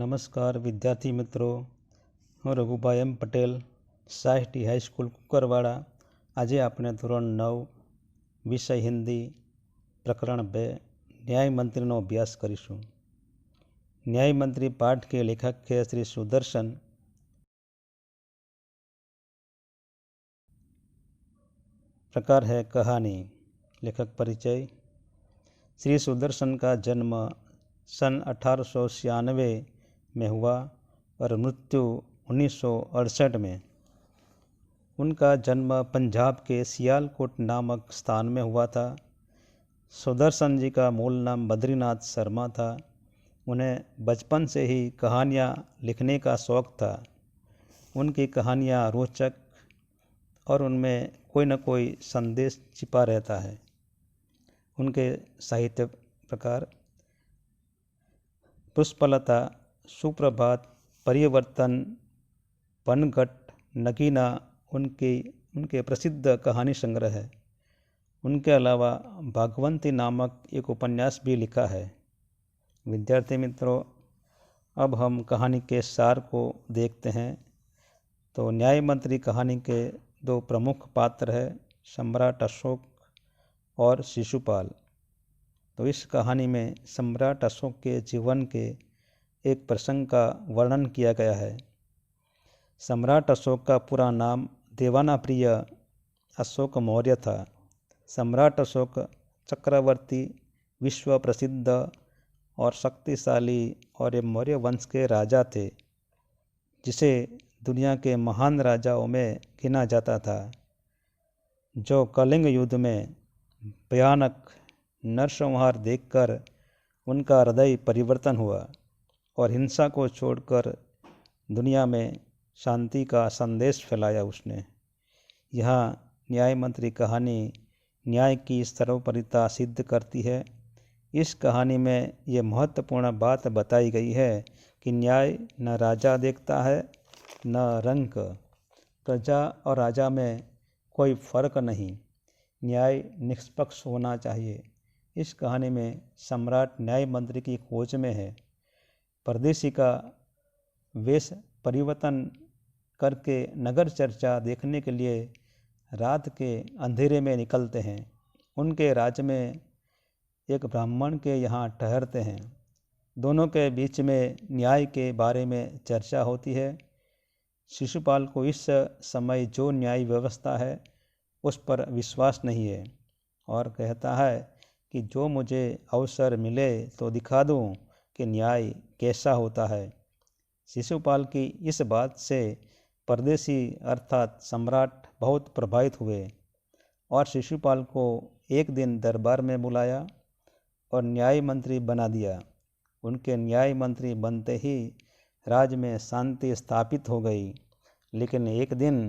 નમસ્કાર વિદ્યાર્થી મિત્રો, હું રઘુભાઈ એમ પટેલ, સાહિટી હાઈસ્કૂલ કુકરવાડા. આજે આપણે ધોરણ 9 વિષય હિન્દી પ્રકરણ 2 ન્યાય મંત્રીનો અભ્યાસ કરીશું. न्याय मंत्री पाठ के लेखक है श्री सुदर्शन. प्रकार है कहानी. लेखक परिचय. श्री सुदर्शन का जन्म सन 1896 में हुआ और मृत्यु 1968 में. उनका जन्म पंजाब के सियालकोट नामक स्थान में हुआ था. सुदर्शन जी का मूल नाम बद्रीनाथ शर्मा था. उन्हें बचपन से ही कहानियाँ लिखने का शौक़ था. उनकी कहानियाँ रोचक और उनमें कोई न कोई संदेश छिपा रहता है. उनके साहित्य प्रकार: पुष्पलता, सुप्रभात, परिवर्तन, पनघट, नगीना उनके प्रसिद्ध कहानी संग्रह है. उनके अलावा भागवंती नामक एक उपन्यास भी लिखा है. विद्यार्थी मित्रों, अब हम कहानी के सार को देखते हैं. तो न्याय मंत्री कहानी के दो प्रमुख पात्र हैं, सम्राट अशोक और शिशुपाल. तो इस कहानी में सम्राट अशोक के जीवन के एक प्रसंग का वर्णन किया गया है. सम्राट अशोक का पूरा नाम देवानाप्रिय अशोक मौर्य था. सम्राट अशोक चक्रवर्ती, विश्व प्रसिद्ध और शक्तिशाली और ये मौर्य वंश के राजा थे, जिसे दुनिया के महान राजाओं में गिना जाता था. जो कलिंग युद्ध में भयानक नरसंहार देखकर उनका हृदय परिवर्तन हुआ और हिंसा को छोड़कर दुनिया में शांति का संदेश फैलाया उसने. यहाँ न्याय मंत्री कहानी न्याय की सर्वोपरिता सिद्ध करती है. इस कहानी में ये महत्वपूर्ण बात बताई गई है कि न्याय न राजा देखता है न रंक. प्रजा और राजा में कोई फर्क नहीं. न्याय निष्पक्ष होना चाहिए. इस कहानी में सम्राट न्याय मंत्री की खोज में है. परदेशी का वेश परिवर्तन करके नगर चर्चा देखने के लिए रात के अंधेरे में निकलते हैं. उनके राज्य में एक ब्राह्मण के यहाँ ठहरते हैं. दोनों के बीच में न्याय के बारे में चर्चा होती है. शिशुपाल को इस समय जो न्याय व्यवस्था है उस पर विश्वास नहीं है और कहता है कि जो मुझे अवसर मिले तो दिखा दूं कि न्याय कैसा होता है. शिशुपाल की इस बात से परदेशी अर्थात सम्राट बहुत प्रभावित हुए और शिशुपाल को एक दिन दरबार में बुलाया और न्याय मंत्री बना दिया. उनके न्याय मंत्री बनते ही राज्य में शांति स्थापित हो गई. लेकिन एक दिन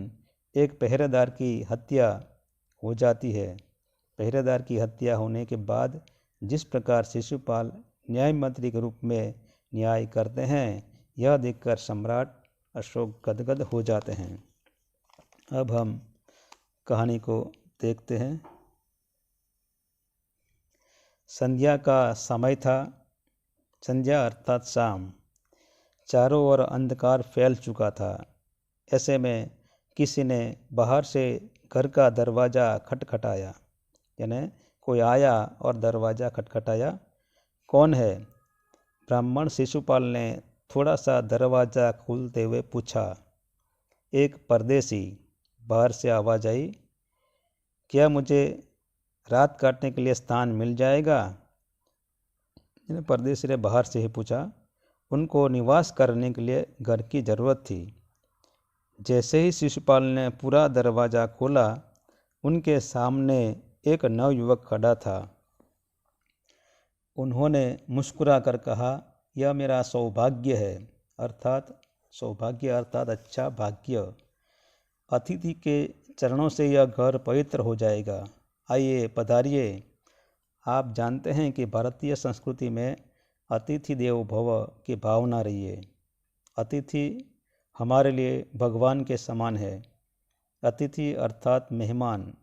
एक पहरेदार की हत्या हो जाती है. पहरेदार की हत्या होने के बाद जिस प्रकार शिशुपाल न्याय मंत्री के रूप में न्याय करते हैं, यह देखकर सम्राट अशोक गदगद हो जाते हैं. अब हम कहानी को देखते हैं. संध्या का समय था. संध्या अर्थात शाम. चारों ओर अंधकार फैल चुका था. ऐसे में किसी ने बाहर से घर का दरवाज़ा खटखटाया. यानी कोई आया और दरवाज़ा खटखटाया. कौन है? ब्राह्मण शिशुपाल ने थोड़ा सा दरवाज़ा खोलते हुए पूछा. एक परदेशी. बाहर से आवाज़ आई. क्या मुझे रात काटने के लिए स्थान मिल जाएगा? परदेशी ने बाहर से ही पूछा. उनको निवास करने के लिए घर की ज़रूरत थी. जैसे ही शिशुपाल ने पूरा दरवाज़ा खोला, उनके सामने एक नवयुवक खड़ा था. उन्होंने मुस्कुरा कर कहा, यह मेरा सौभाग्य है. अर्थात सौभाग्य अर्थात अच्छा भाग्य. अतिथि के चरणों से यह घर पवित्र हो जाएगा. आइए पधारिए. आप जानते हैं कि भारतीय संस्कृति में अतिथि देवो भव की भावना रही है. अतिथि हमारे लिए भगवान के समान है. अतिथि अर्थात मेहमान.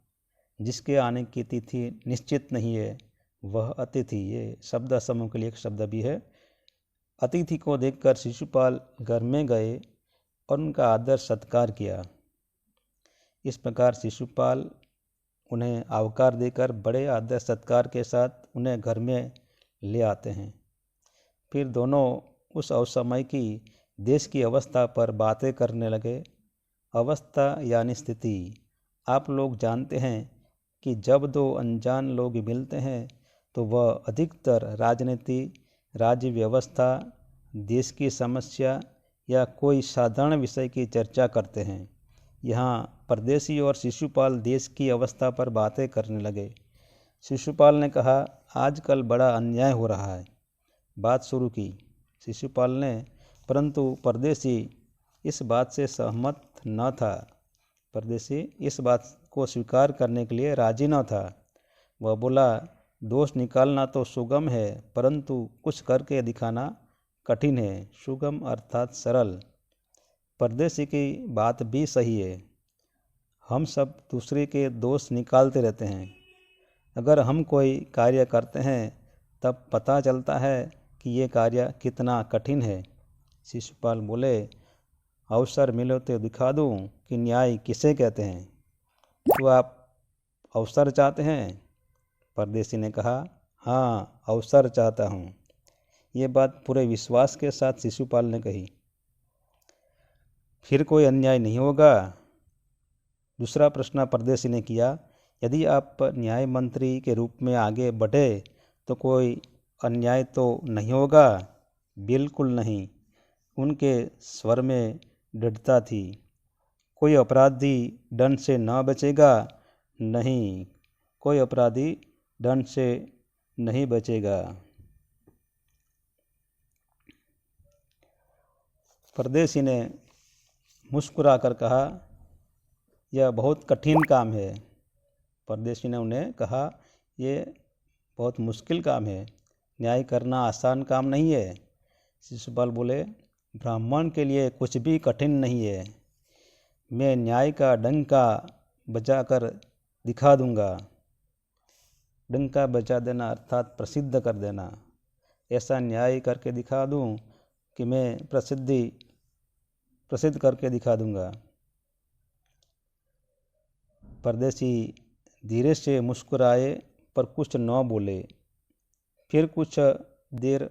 जिसके आने की तिथि निश्चित नहीं है वह अतिथि. ये शब्द समूह के लिए एक शब्द भी है. अतिथि को देखकर शिशुपाल घर में गए और उनका आदर सत्कार किया। इस प्रकार शिशुपाल उन्हें आवकार देकर बड़े आदर सत्कार के साथ उन्हें घर में ले आते हैं। फिर दोनों उस अवसमय की देश की अवस्था पर बातें करने लगे। अवस्था यानी स्थिति। आप लोग जानते हैं कि जब दो अनजान लोग मिलते हैं तो वह अधिकतर राजनीति, राज्य व्यवस्था, देश की समस्या या कोई साधारण विषय की चर्चा करते हैं। यहाँ परदेसी और शिशुपाल देश की अवस्था पर बातें करने लगे। शिशुपाल ने कहा, आजकल बड़ा अन्याय हो रहा है। बात शुरू की शिशुपाल ने, परंतु परदेसी इस बात से सहमत न था। परदेसी इस बात को स्वीकार करने के लिए राजी न था। वह बोला, दोष निकालना तो सुगम है, परंतु कुछ करके दिखाना कठिन है। सुगम अर्थात सरल। परदेसी की बात भी सही है। हम सब दूसरे के दोष निकालते रहते हैं। अगर हम कोई कार्य करते हैं तब पता चलता है कि ये कार्य कितना कठिन है। शिशुपाल बोले, अवसर मिले तो दिखा दूं कि न्याय किसे कहते हैं। तो आप अवसर चाहते हैं? परदेसी ने कहा, हाँ, अवसर चाहता हूँ। ये बात पूरे विश्वास के साथ शिशुपाल ने कही। फिर कोई अन्याय नहीं होगा? दूसरा प्रश्न परदेसी ने किया। यदि आप न्याय मंत्री के रूप में आगे बढ़े तो कोई अन्याय तो नहीं होगा? बिल्कुल नहीं। उनके स्वर में दृढ़ता थी। कोई अपराधी दंड से न बचेगा? नहीं, कोई अपराधी दंड से नहीं बचेगा। परदेसी ने मुस्कुराकर कहा, यह बहुत कठिन काम है। परदेसी ने उन्हें कहा, यह बहुत मुश्किल काम है। न्याय करना आसान काम नहीं है। शिशुपाल बोले, ब्राह्मण के लिए कुछ भी कठिन नहीं है। मैं न्याय का डंका बजाकर दिखा दूंगा। डंका बजा देना अर्थात प्रसिद्ध कर देना। ऐसा न्याय करके दिखा दूं कि मैं प्रसिद्ध करके दिखा दूंगा। परदेसी धीरे से मुस्कुराए पर कुछ न बोले। फिर कुछ देर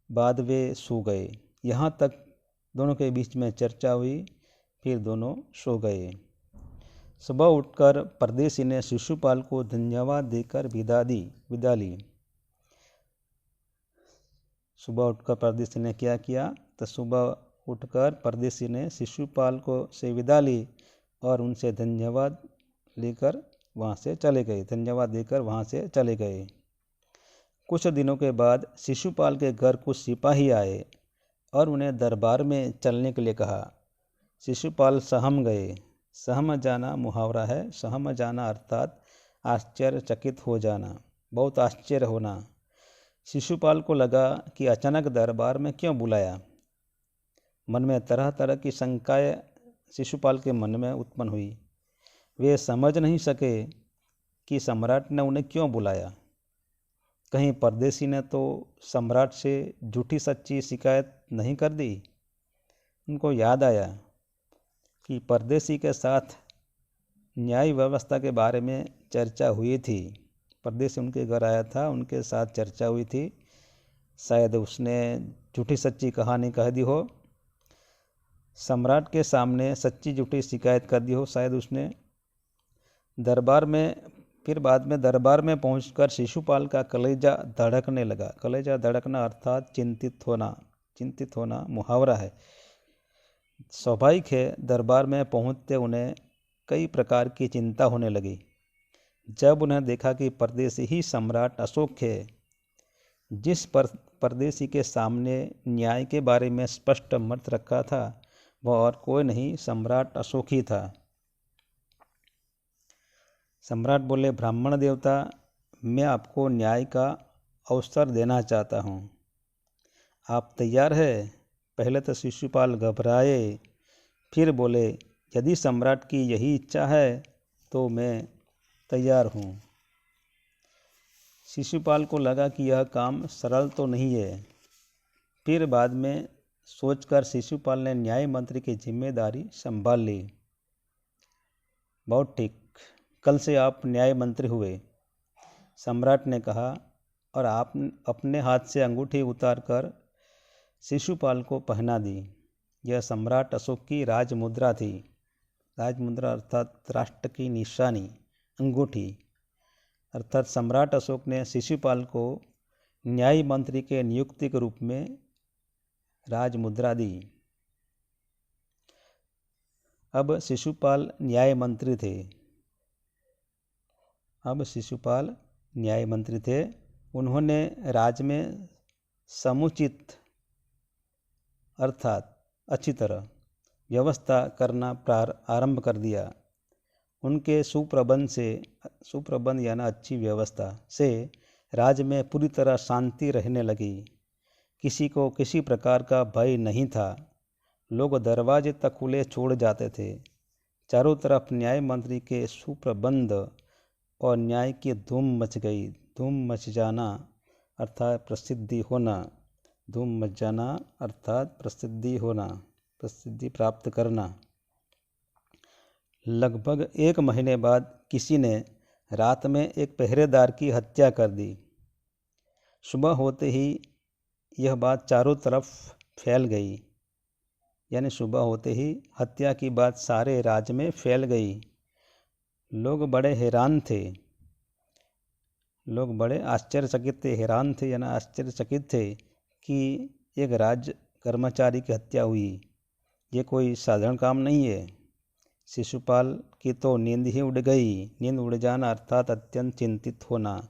बाद वे सो गए। यहाँ तक दोनों के बीच में चर्चा हुई। फिर दोनों सो गए। सुबह उठकर परदेसी ने शिशुपाल को धन्यवाद देकर विदा ली। सुबह उठकर परदेसी ने क्या किया? तो सुबह उठकर परदेसी ने शिशुपाल को से विदा ली और उनसे धन्यवाद देकर वहाँ से चले गए। कुछ दिनों के बाद शिशुपाल के घर कुछ सिपाही आए और उन्हें दरबार में चलने के लिए कहा। शिशुपाल सहम गए। सहम जाना मुहावरा है। सहम जाना अर्थात आश्चर्यचकित हो जाना, बहुत आश्चर्य होना। शिशुपाल को लगा कि अचानक दरबार में क्यों बुलाया। मन में तरह तरह की शंकाएं शिशुपाल के मन में उत्पन्न हुई। वे समझ नहीं सके कि सम्राट ने उन्हें क्यों बुलाया। कहीं परदेसी ने तो सम्राट से झूठी सच्ची शिकायत नहीं कर दी। उनको याद आया कि परदेसी के साथ न्याय व्यवस्था के बारे में चर्चा हुई थी। परदेसी उनके घर आया था, उनके साथ चर्चा हुई थी। शायद उसने झूठी सच्ची कहानी कह दी हो, सम्राट के सामने सच्ची झूठी शिकायत कर दी हो शायद उसने। फिर बाद में दरबार में पहुंचकर शिशुपाल का कलेजा धड़कने लगा। कलेजा धड़कना अर्थात चिंतित होना मुहावरा है। स्वाभाविक है, दरबार में पहुंचते उन्हें कई प्रकार की चिंता होने लगी। जब उन्हें देखा कि परदेसी ही सम्राट अशोक है, जिस परदेसी के सामने न्याय के बारे में स्पष्ट मत रखा था, वह और कोई नहीं, सम्राट अशोक ही था। सम्राट बोले, ब्राह्मण देवता, मैं आपको न्याय का अवसर देना चाहता हूँ। आप तैयार है? पहले तो शिशुपाल घबराए, फिर बोले, यदि सम्राट की यही इच्छा है तो मैं तैयार हूँ। शिशुपाल को लगा कि यह काम सरल तो नहीं है। फिर बाद में सोचकर शिशुपाल ने न्याय मंत्री की जिम्मेदारी संभाल ली। बहुत ठीक, कल से आप न्याय मंत्री हुए, सम्राट ने कहा, और आप अपने हाथ से अंगूठी उतारकर शिशुपाल को पहना दी। यह सम्राट अशोक की राजमुद्रा थी। राजमुद्रा अर्थात राष्ट्र की निशानी, अंगूठी। अर्थात सम्राट अशोक ने शिशुपाल को न्याय मंत्री के नियुक्ति के रूप में राजमुद्रा दी। अब शिशुपाल न्याय मंत्री थे। उन्होंने राज्य में समुचित अर्थात अच्छी तरह व्यवस्था करना आरंभ कर दिया। उनके सुप्रबंध यानी अच्छी व्यवस्था से राज्य में पूरी तरह शांति रहने लगी। किसी को किसी प्रकार का भय नहीं था। लोग दरवाजे तक खुले छोड़ जाते थे। चारों तरफ न्याय मंत्री के सुप्रबंध और न्याय की धूम मच गई। धूम मच जाना अर्थात प्रसिद्धि होना। धूम मच जाना अर्थात प्रसिद्धि होना, प्रसिद्धि प्राप्त करना। लगभग 1 महीने बाद किसी ने रात में एक पहरेदार की हत्या कर दी। सुबह होते ही यह बात चारों तरफ फैल गई। यानी सुबह होते ही हत्या की बात सारे राज्य में फैल गई। लोग बड़े हैरान थे। लोग बड़े आश्चर्यचकित थे कि एक राज्य कर्मचारी की हत्या हुई। ये कोई साधारण काम नहीं है। शिशुपाल की तो नींद ही उड़ गई। नींद उड़ जाना अर्थात अत्यंत चिंतित होना।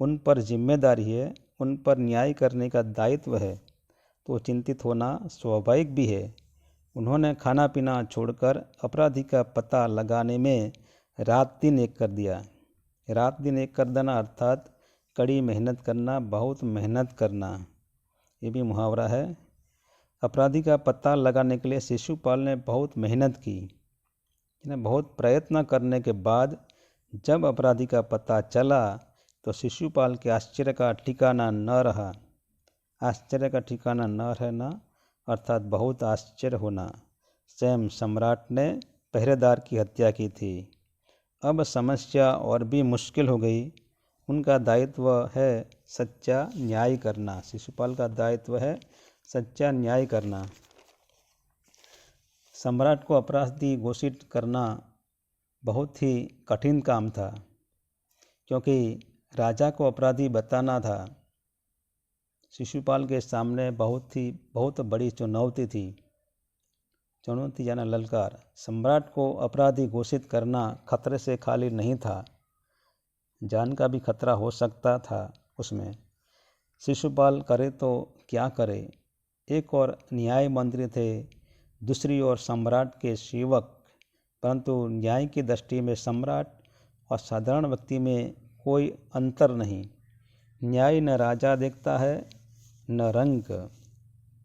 उन पर जिम्मेदारी है, उन पर न्याय करने का दायित्व है, तो चिंतित होना स्वाभाविक भी है। उन्होंने खाना पीना छोड़कर अपराधी का पता लगाने में रात दिन एक कर दिया। रात दिन एक कर देना अर्थात कड़ी मेहनत करना, बहुत मेहनत करना। ये भी मुहावरा है। अपराधी का पता लगाने के लिए शिशुपाल ने बहुत मेहनत की। बहुत प्रयत्न करने के बाद जब अपराधी का पता चला तो शिशुपाल के आश्चर्य का ठिकाना न रहा। आश्चर्य का ठिकाना न रहना अर्थात बहुत आश्चर्य होना। स्वयं सम्राट ने पहरेदार की हत्या की थी। अब समस्या और भी मुश्किल हो गई। उनका दायित्व है सच्चा न्याय करना। शिशुपाल का दायित्व है सच्चा न्याय करना। सम्राट को अपराधी घोषित करना बहुत ही कठिन काम था, क्योंकि राजा को अपराधी बताना था। शिशुपाल के सामने बहुत बड़ी चुनौती थी। चुनौती यानी ललकार। सम्राट को अपराधी घोषित करना खतरे से खाली नहीं था। जान का भी खतरा हो सकता था उसमें। शिशुपाल करे तो क्या करे। एक और न्याय मंत्री थे, दूसरी ओर सम्राट के सेवक। परंतु न्याय की दृष्टि में सम्राट और साधारण व्यक्ति में कोई अंतर नहीं। न्याय न राजा देखता है न रंग,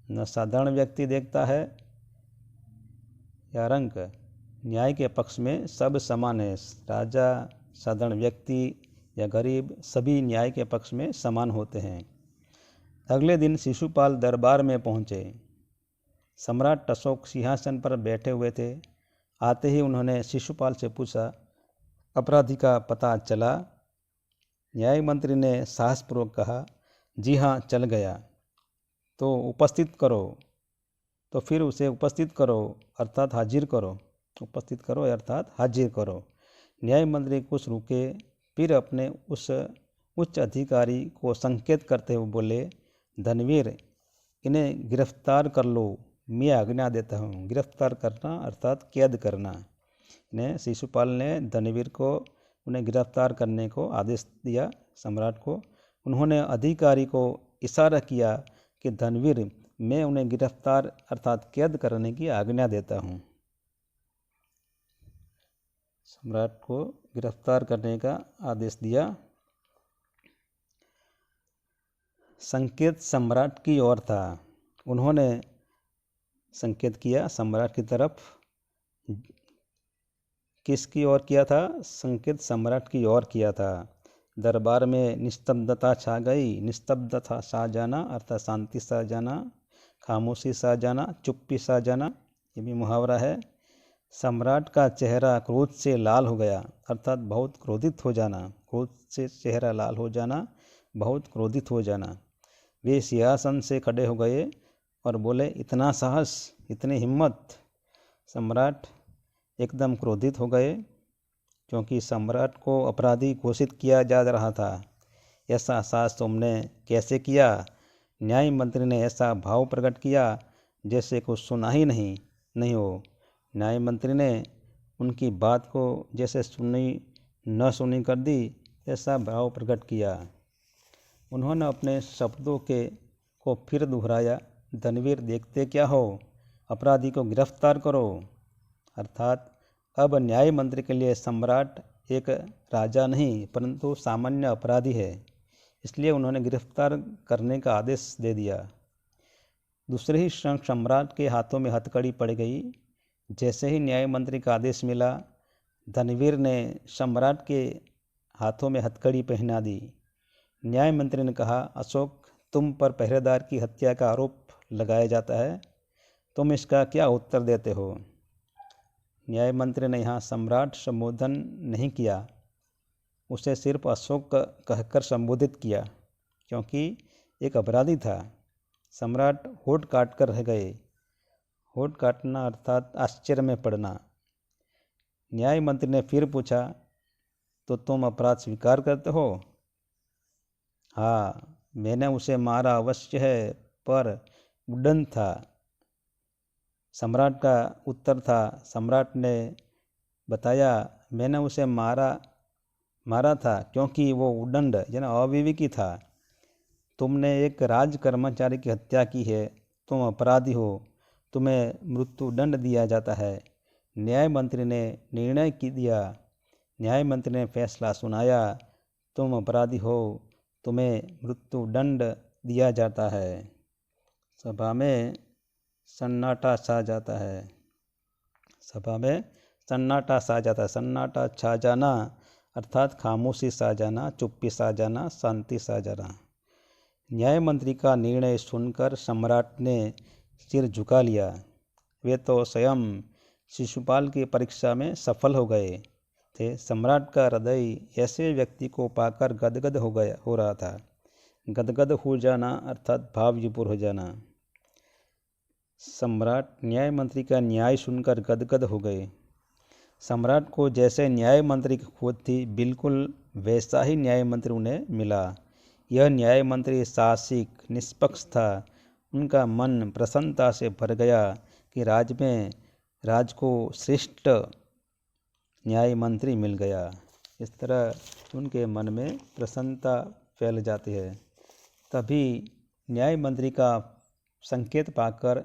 न साधारण व्यक्ति देखता है या रंग। न्याय के पक्ष में सब समान है। राजा, साधारण व्यक्ति या गरीब, सभी न्याय के पक्ष में समान होते हैं। अगले दिन शिशुपाल दरबार में पहुँचे। सम्राट अशोक सिंहासन पर बैठे हुए थे। आते ही उन्होंने शिशुपाल से पूछा, अपराधी का पता चला? न्याय मंत्री ने साहसपूर्वक कहा, जी हाँ, चल गया। तो उपस्थित करो। तो फिर उसे उपस्थित करो अर्थात हाजिर करो। उपस्थित करो अर्थात हाजिर करो। न्याय मंत्री कुछ रुके, फिर अपने उस उच्च अधिकारी को संकेत करते हुए बोले, धनवीर, इन्हें गिरफ्तार कर लो, मैं आज्ञा देता हूँ। गिरफ्तार करना अर्थात कैद करना। ने शिशुपाल ने धनवीर को उन्हें गिरफ्तार करने को आदेश दिया सम्राट को। उन्होंने अधिकारी को इशारा किया कि धनवीर, मैं उन्हें गिरफ्तार अर्थात कैद करने की आज्ञा देता हूँ। सम्राट को गिरफ्तार करने का आदेश दिया। संकेत सम्राट की ओर था। उन्होंने संकेत किया सम्राट की तरफ। किसकी ओर किया था? संकेत सम्राट की ओर किया था। दरबार में निस्तब्धता छा गई। निस्तब्धता छा जाना अर्थात शांति सा जाना, खामोशी सा जाना, चुप्पी सा जाना, ये भी मुहावरा है। सम्राट का चेहरा क्रोध से लाल हो गया अर्थात बहुत क्रोधित हो जाना। क्रोध से चेहरा लाल हो जाना, बहुत क्रोधित हो जाना। वे सिंहासन से खड़े हो गए और बोले, इतना साहस, इतनी हिम्मत। सम्राट एकदम क्रोधित हो गए क्योंकि सम्राट को अपराधी घोषित किया जा रहा था। ऐसा साहस तुमने कैसे किया? न्याय मंत्री ने ऐसा भाव प्रकट किया जैसे कुछ सुना ही नहीं हो। न्याय मंत्री ने उनकी बात को जैसे सुनी न सुनी कर दी, ऐसा भाव प्रकट किया। उन्होंने अपने शब्दों को फिर दोहराया, धनवीर देखते क्या हो, अपराधी को गिरफ्तार करो। अर्थात अब न्याय मंत्री के लिए सम्राट एक राजा नहीं परंतु सामान्य अपराधी है, इसलिए उन्होंने गिरफ्तार करने का आदेश दे दिया। दूसरे ही क्षण सम्राट के हाथों में हथकड़ी पड़ गई। जैसे ही न्याय मंत्री का आदेश मिला, धनवीर ने सम्राट के हाथों में हथकड़ी पहना दी। न्याय मंत्री ने कहा, अशोक, तुम पर पहरेदार की हत्या का आरोप लगाया जाता है, तुम इसका क्या उत्तर देते हो? न्याय मंत्री ने यहाँ सम्राट संबोधन नहीं किया, उसे सिर्फ अशोक कहकर संबोधित किया क्योंकि एक अपराधी था। सम्राट होठ काट कर रह गए। होठ काटना अर्थात आश्चर्य में पड़ना। न्याय मंत्री ने फिर पूछा, तो तुम अपराध स्वीकार करते हो? हाँ, मैंने उसे मारा अवश्य है, पर उद्दंड था। सम्राट का उत्तर था। सम्राट ने बताया, मैंने उसे मारा था क्योंकि वो उद्दंड यानी अविवेकी था। तुमने एक राज कर्मचारी की हत्या की है, तुम अपराधी हो, तुम्हें मृत्युदंड दिया जाता है। न्याय मंत्री ने निर्णय दिया। न्याय मंत्री ने फैसला सुनाया, तुम अपराधी हो, तुम्हें मृत्युदंड दिया जाता है। सभा में सन्नाटा छा जाता है। सभा में सन्नाटा छा जाता है। सन्नाटा छा जाना अर्थात खामोशी छा जाना, चुप्पी छा जाना, शांति छा जाना। न्याय मंत्री का निर्णय सुनकर सम्राट ने सिर झुका लिया। वे तो स्वयं शिशुपाल की परीक्षा में सफल हो गए थे। सम्राट का हृदय ऐसे व्यक्ति को पाकर गदगद हो रहा था। गदगद हो जाना अर्थात भाव विभोर हो जाना। सम्राट न्याय मंत्री का न्याय सुनकर गदगद हो गए। सम्राट को जैसे न्याय मंत्री की खोज थी, बिल्कुल वैसा ही न्याय मंत्री उन्हें मिला। यह न्याय मंत्री साहसिक, निष्पक्ष था। उनका मन प्रसन्नता से भर गया कि राज को श्रेष्ठ न्याय मंत्री मिल गया। इस तरह उनके मन में प्रसन्नता फैल जाती है। तभी न्याय मंत्री का संकेत पाकर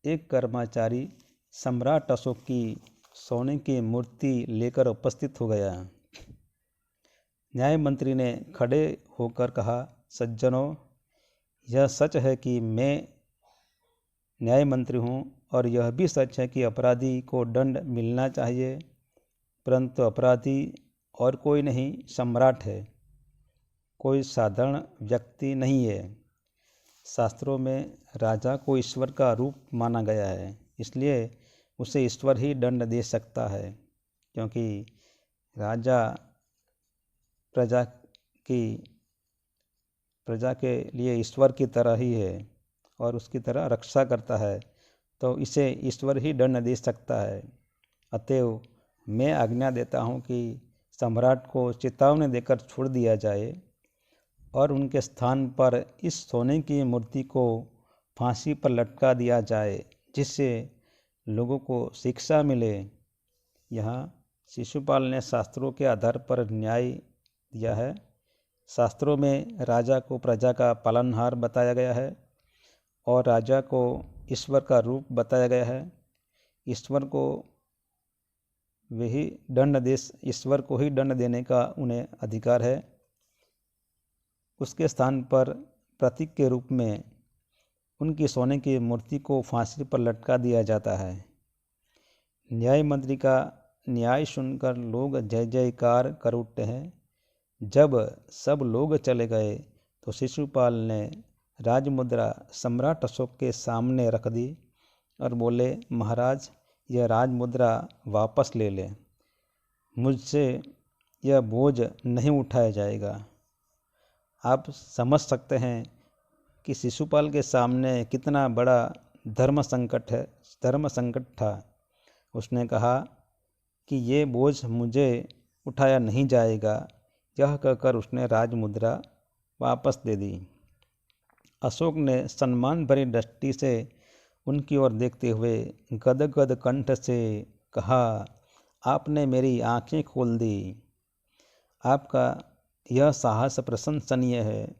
एक कर्मचारी सम्राट अशोक की सोने की मूर्ति लेकर उपस्थित हो गया। न्याय मंत्री ने खड़े होकर कहा, सज्जनों, यह सच है कि मैं न्याय मंत्री हूँ और यह भी सच है कि अपराधी को दंड मिलना चाहिए, परंतु अपराधी और कोई नहीं, सम्राट है, कोई साधारण व्यक्ति नहीं है। शास्त्रों में राजा को ईश्वर का रूप माना गया है, इसलिए उसे ईश्वर ही दंड दे सकता है, क्योंकि राजा प्रजा के लिए ईश्वर की तरह ही है और उसकी तरह रक्षा करता है, तो इसे ईश्वर ही दंड दे सकता है। अतएव मैं आज्ञा देता हूँ कि सम्राट को चेतावनी देकर छोड़ दिया जाए और उनके स्थान पर इस सोने की मूर्ति को फांसी पर लटका दिया जाए, जिससे लोगों को शिक्षा मिले। यहाँ शिशुपाल ने शास्त्रों के आधार पर न्याय दिया है। शास्त्रों में राजा को प्रजा का पालनहार बताया गया है और राजा को ईश्वर का रूप बताया गया है। ईश्वर को ही दंड देने का उन्हें अधिकार है। उसके स्थान पर प्रतीक के रूप में उनकी सोने की मूर्ति को फांसी पर लटका दिया जाता है। न्याय मंत्री का न्याय सुनकर लोग जय जयकार कर उठते हैं। जब सब लोग चले गए तो शिशुपाल ने राजमुद्रा सम्राट अशोक के सामने रख दी और बोले, महाराज, यह राजमुद्रा वापस ले लें। मुझसे यह बोझ नहीं उठाया जाएगा। आप समझ सकते हैं कि शिशुपाल के सामने कितना बड़ा धर्म संकट था। उसने कहा कि ये बोझ मुझे उठाया नहीं जाएगा। यह कहकर उसने राजमुद्रा वापस दे दी। अशोक ने सम्मान भरी दृष्टि से उनकी ओर देखते हुए गदगद कंठ से कहा, आपने मेरी आंखें खोल दी। आपका यह साहस प्रशंसनीय है।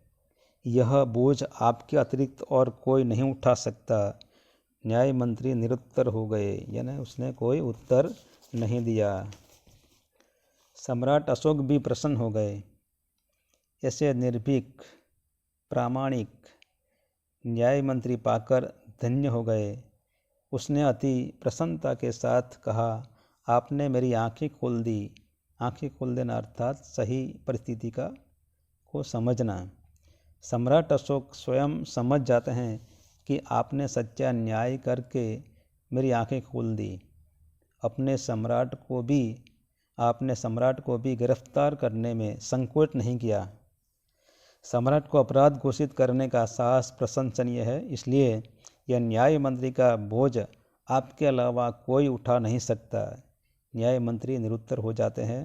यह बोझ आपके अतिरिक्त और कोई नहीं उठा सकता। न्याय मंत्री निरुत्तर हो गए, यानी उसने कोई उत्तर नहीं दिया। सम्राट अशोक भी प्रसन्न हो गए। ऐसे निर्भीक, प्रामाणिक न्याय मंत्री पाकर धन्य हो गए। उसने अति प्रसन्नता के साथ कहा, आपने मेरी आंखें खोल दी। आंखें खोल देना अर्थात सही परिस्थिति को समझना। सम्राट अशोक स्वयं समझ जाते हैं कि आपने सच्चा न्याय करके मेरी आंखें खोल दी। आपने सम्राट को भी गिरफ्तार करने में संकोच नहीं किया। सम्राट को अपराध घोषित करने का साहस प्रशंसनीय है। इसलिए यह न्याय मंत्री का बोझ आपके अलावा कोई उठा नहीं सकता। न्याय मंत्री निरुत्तर हो जाते हैं।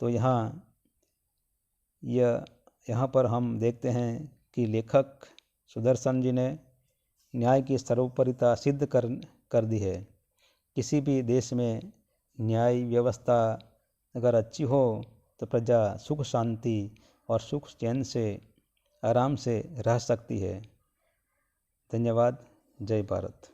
तो यहाँ पर हम देखते हैं कि लेखक सुदर्शन जी ने न्याय की सर्वोपरिता सिद्ध कर दी है। किसी भी देश में न्याय व्यवस्था अगर अच्छी हो तो प्रजा सुख शांति और सुख चैन से आराम से रह सकती है। धन्यवाद। जय भारत।